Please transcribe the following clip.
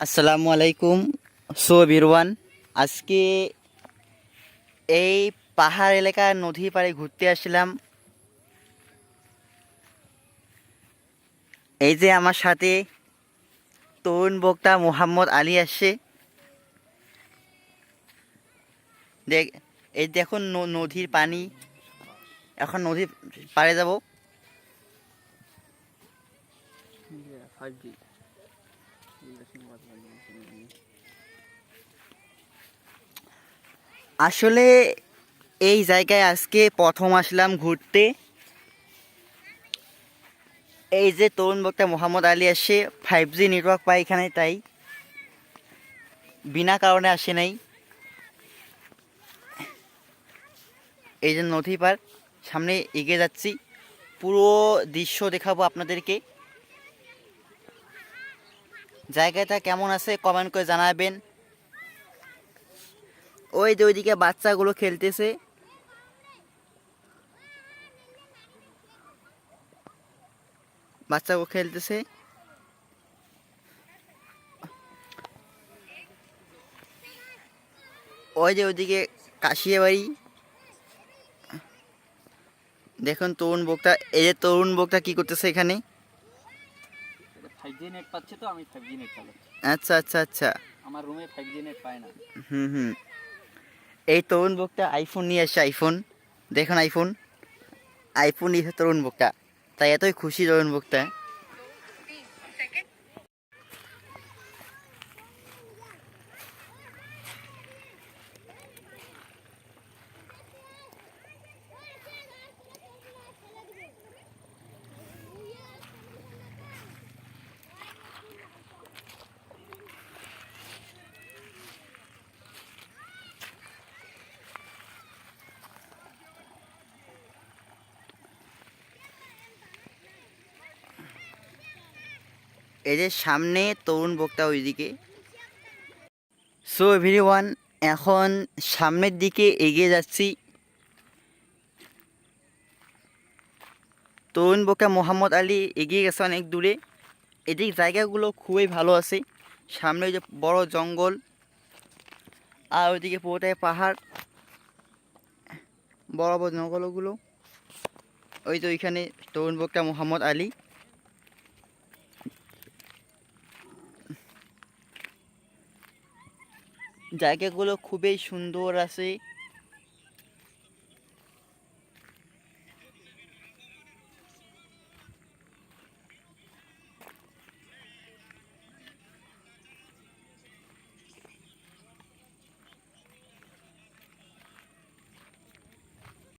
আসসালামু আলাইকুম। So everyone, আজকে এই পাহাড় এলাকার নদীর পাড়ে ঘুরতে আসলাম। এই যে আমার সাথে তরুণ বক্তা মোহাম্মদ আলী আসছে। দেখ, এই দেখুন নদীর পানি। এখন নদীর পাড়ে যাব। আসলে এই জায়গায় আজকে প্রথম আসলাম ঘুরতে। এই যে তরুণ বক্তা মোহাম্মদ আলী আসছে, 5G নেটওয়ার্ক পাই এখানে, তাই বিনা কারণে আসে নাই। এই যে নদী পার, সামনে এগিয়ে যাচ্ছি, পুরো দৃশ্য দেখাবো আপনাদেরকে। জায়গাটা কেমন আছে কমেন্ট করে জানাবেন। ওই যে ওইদিকে বাচ্চাগুলো খেলতেছে। বাচ্চাগুলো খেলতেছে। ওই যে ওইদিকে কাশিয়া বাড়ি। দেখুন তরুণ বক্তা, এই যে তরুণ বক্তা কি করতেছে এখানে। 5G নেট পাচ্ছে, তো আমি 5G নেট চালাচ্ছি। আচ্ছা আচ্ছা আচ্ছা। আমার রুমে 5G নেট পায় না। হুম হুম। এই তরুণ বক্তা আইফোন নিয়ে আসছে, আইফোন। দেখুন আইফোন, আইফোন নিয়েছে তরুণ বক্তা, তাই এতই খুশি তরুণ বক্তা। এই যে সামনে তরুণ বক্তা ওইদিকে। সো এভরিওয়ান, এখন সামনের দিকে এগিয়ে যাচ্ছি। তরুণ বক্তা মোহাম্মদ আলী এগিয়ে গেছে অনেক দূরে। এদিক জায়গাগুলো খুবই ভালো আছে। সামনে ওই যে বড় জঙ্গল, আর ওইদিকে পুরোটাই পাহাড়, বড় বড় জঙ্গলগুলো। ওই তো ওইখানে তরুণ বক্তা মোহাম্মদ আলী। জায়গাগুলো খুবই সুন্দর আছে।